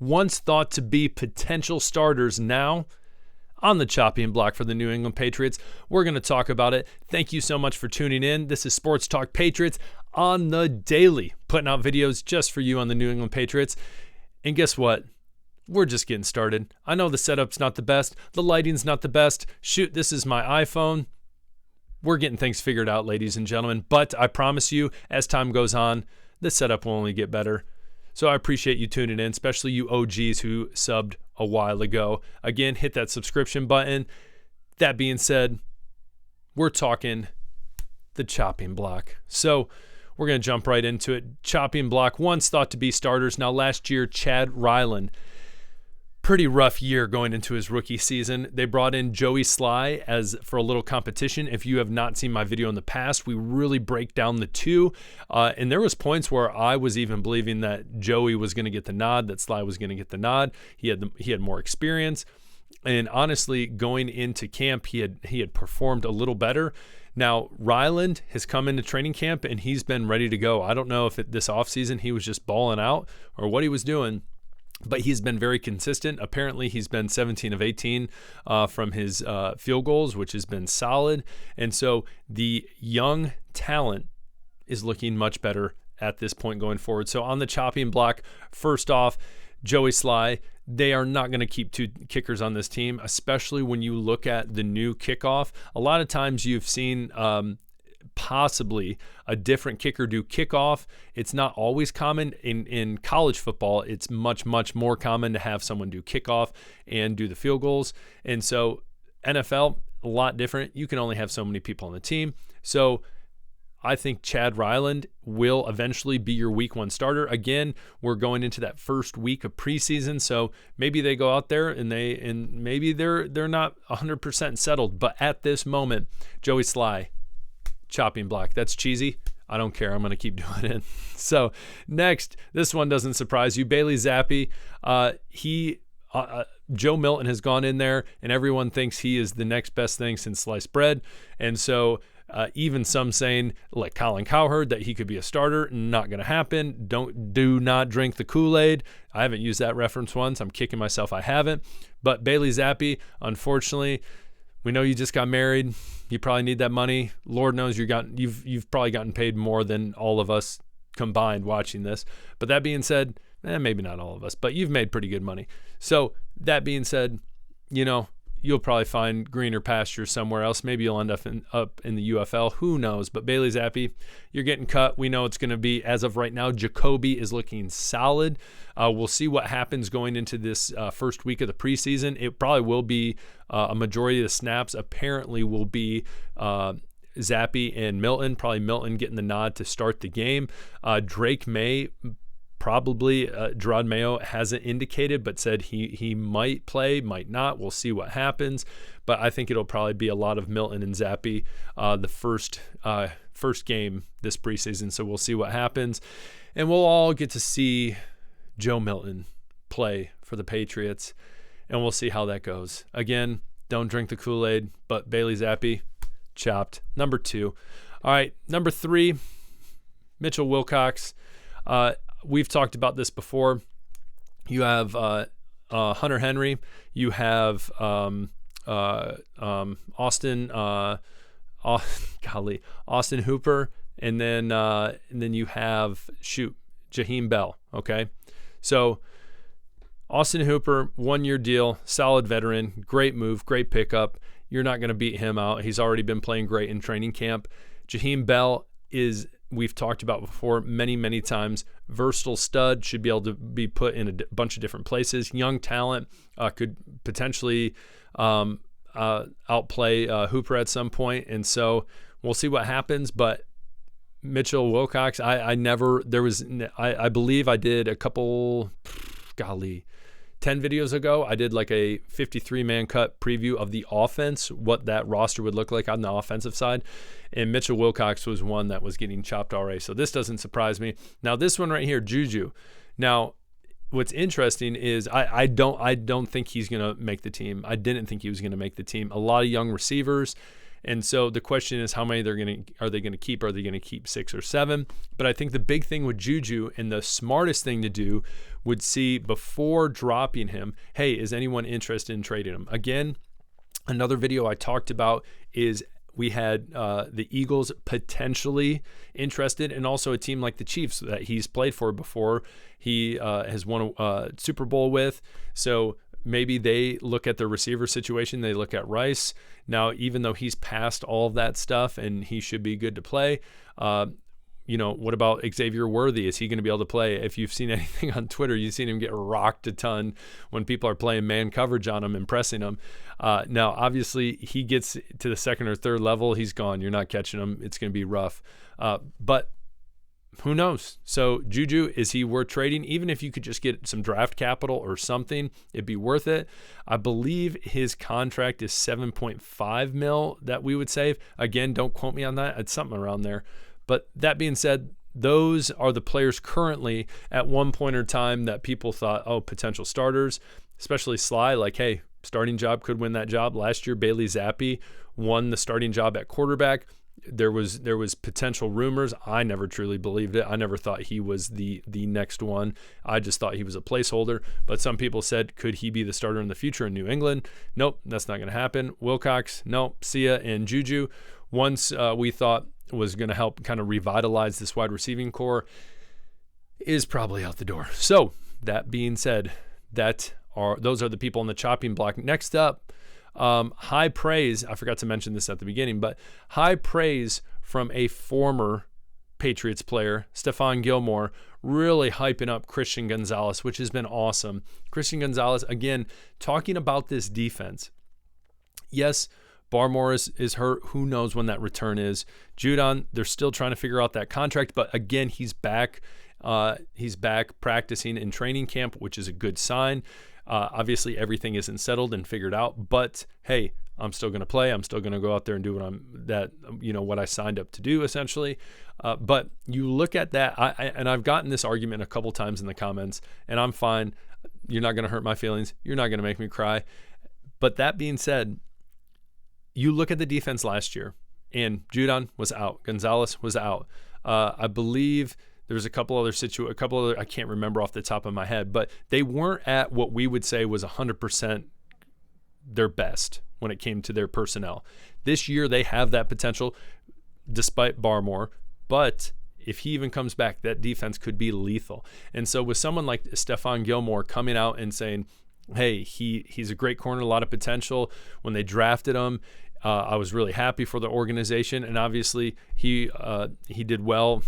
once thought to be potential starters, now on the chopping block for the New England Patriots. We're going to talk about it. Thank you so much for tuning in. This is Sports Talk Patriots on the daily, putting out videos just for you on the New England Patriots. And guess what? We're just getting started. I know the setup's not the best. The lighting's not the best. Shoot, this is my iPhone. We're getting things figured out, ladies and gentlemen. But I promise you, as time goes on, the setup will only get better. So I appreciate you tuning in, especially you OGs who subbed a while ago. Again, hit that subscription button. That being said, we're talking the chopping block. So we're going to jump right into it. Chopping block, once thought to be starters. Now last year, Chad Ryland, pretty rough year going into his rookie season. They brought in Joey Sly for a little competition. If you have not seen my video in the past, we really break down the two. And there was points where I was even believing that Joey was going to get the nod, that Sly was going to get the nod. He had more experience. And honestly, going into camp, he had performed a little better. Now, Ryland has come into training camp and he's been ready to go. I don't know if this offseason he was just balling out or what he was doing, but he's been very consistent. Apparently, he's been 17 of 18 from his field goals, which has been solid. And so the young talent is looking much better at this point going forward. So on the chopping block, first off, Joey Sly, they are not going to keep two kickers on this team, especially when you look at the new kickoff. A lot of times you've seen possibly a different kicker do kickoff. It's not always common in college football. It's much, much more common to have someone do kickoff and do the field goals. And so NFL, a lot different. You can only have so many people on the team. So I think Chad Ryland will eventually be your week one starter. Again, we're going into that first week of preseason, so maybe they go out there and maybe they're not 100% settled. But at this moment, Joey Sly, chopping block. That's cheesy. I don't care. I'm going to keep doing it. So next, this one doesn't surprise you. Bailey Zappi. Joe Milton has gone in there, and everyone thinks he is the next best thing since sliced bread. And so even some saying, like Colin Cowherd, that he could be a starter. Not going to happen. Do not drink the Kool-Aid. I haven't used that reference once. I'm kicking myself I haven't. But Bailey Zappi, unfortunately, we know you just got married. You probably need that money. Lord knows you've probably gotten paid more than all of us combined watching this. But that being said, maybe not all of us, but you've made pretty good money. So that being said, you'll probably find greener pastures somewhere else. Maybe you'll end up in the UFL. Who knows? But Bailey Zappi, you're getting cut. We know it's going to be, as of right now, Jacoby is looking solid. We'll see what happens going into this first week of the preseason. It probably will be a majority of the snaps apparently will be Zappi and Milton. Probably Milton getting the nod to start the game. Drake May, probably Gerard Mayo hasn't indicated, but said he might play, might not. We'll see what happens. But I think it'll probably be a lot of Milton and Zappi the first game this preseason. So we'll see what happens. And we'll all get to see Joe Milton play for the Patriots. And we'll see how that goes. Again, don't drink the Kool-Aid, but Bailey Zappi, chopped. Number 2. All right, number 3, Mitchell Wilcox. We've talked about this before. You have Hunter Henry. You have Austin Hooper, and then you have Jaheim Bell. Okay, so Austin Hooper, 1-year deal, solid veteran, great move, great pickup. You're not going to beat him out. He's already been playing great in training camp. Jaheim Bell is, we've talked about before many, many times, versatile stud, should be able to be put in a bunch of different places. Young talent, could potentially outplay Hooper at some point. And so we'll see what happens. But Mitchell Wilcox, I believe I did a couple, 10 videos ago, I did like a 53-man cut preview of the offense, what that roster would look like on the offensive side. And Mitchell Wilcox was one that was getting chopped already. So this doesn't surprise me. Now this one right here, Juju. Now, what's interesting is I don't think he's going to make the team. I didn't think he was going to make the team. A lot of young receivers. And so the question is, how many are they going to keep? Are they going to keep 6 or 7? But I think the big thing with Juju, and the smartest thing to do, would see before dropping him, hey, is anyone interested in trading him? Again, another video I talked about is we had the Eagles potentially interested, and also a team like the Chiefs that he's played for before. He has won a Super Bowl with. So maybe they look at the receiver situation. They look at Rice. Now, even though he's past all of that stuff and he should be good to play, what about Xavier Worthy? Is he going to be able to play? If you've seen anything on Twitter, you've seen him get rocked a ton when people are playing man coverage on him and pressing him. Now, obviously, he gets to the second or third level, he's gone. You're not catching him. It's going to be rough. But who knows? So Juju, is he worth trading? Even if you could just get some draft capital or something, it'd be worth it. I believe his contract is $7.5 million that we would save. Again, don't quote me on that. It's something around there. But that being said, those are the players currently at one point in time that people thought, oh, potential starters, especially Sly, like, hey, starting job, could win that job. Last year, Bailey Zappi won the starting job at quarterback. There was potential rumors. I never truly believed it. I never thought he was the next one. I just thought he was a placeholder. But some people said, could he be the starter in the future in New England? Nope, that's not going to happen. Wilcox, nope. See ya. And Juju, once we thought was going to help kind of revitalize this wide receiving core, is probably out the door. So that being said, those are the people on the chopping block. Next up, high praise. I forgot to mention this at the beginning, but high praise from a former Patriots player, Stephon Gilmore, really hyping up Christian Gonzalez, which has been awesome. Christian Gonzalez, again, talking about this defense. Yes, Barmore is hurt. Who knows when that return is? Judon, they're still trying to figure out that contract, but again, he's back. He's back practicing in training camp, which is a good sign. Obviously, everything isn't settled and figured out, but hey, I'm still going to play. I'm still going to go out there and do what I signed up to do, essentially. But you look at that, and I've gotten this argument a couple times in the comments, and I'm fine. You're not going to hurt my feelings. You're not going to make me cry. But that being said, you look at the defense last year, and Judon was out. Gonzalez was out. I believe there was a couple other, I can't remember off the top of my head, but they weren't at what we would say was 100% their best when it came to their personnel. This year, they have that potential despite Barmore, but if he even comes back, that defense could be lethal. And so with someone like Stephon Gilmore coming out and saying, hey, he's a great corner, a lot of potential. When they drafted him, I was really happy for the organization, and obviously he did well,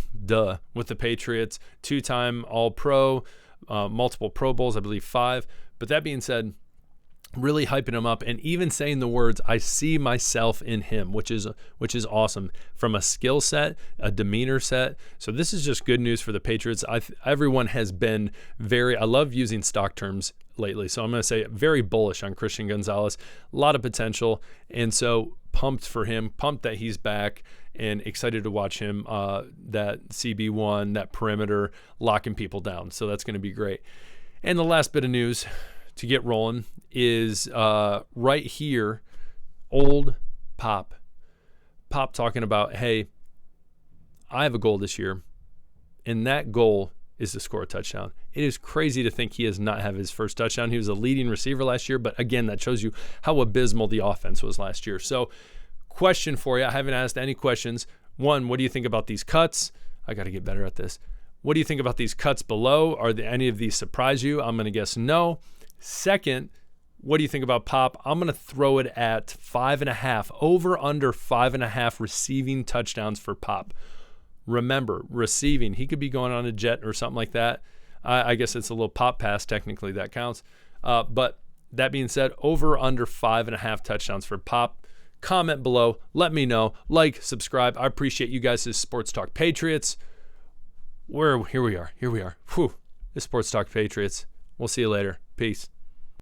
with the Patriots. 2-time All-Pro, multiple Pro Bowls, I believe 5. But that being said, really hyping him up and even saying the words, I see myself in him, which is awesome from a skill set, a demeanor set. So this is just good news for the Patriots. Everyone has been I love using stock terms lately. So I'm going to say very bullish on Christian Gonzalez, a lot of potential. And so pumped for him, pumped that he's back, and excited to watch him, that CB1, that perimeter, locking people down. So that's going to be great. And the last bit of news to get rolling is right here, old Pop talking about, hey, I have a goal this year, and that goal is to score a touchdown. It is crazy to think he does not have his first touchdown. He was a leading receiver last year, but again, that shows you how abysmal the offense was last year. So question for you, I haven't asked any questions. One, what do you think about these cuts? I got to get better at this. What do you think about these cuts below? Are any of these surprise you? I'm going to guess no. Second, what do you think about Pop? I'm going to throw it at 5.5, over under 5.5 receiving touchdowns for Pop. Remember, receiving, he could be going on a jet or something like that. I guess it's a little pop pass, technically, that counts. But that being said, over under 5.5 touchdowns for Pop. Comment below. Let me know. Like, subscribe. I appreciate you guys. This is Sports Talk Patriots. Here we are. This is Sports Talk Patriots. We'll see you later. Peace.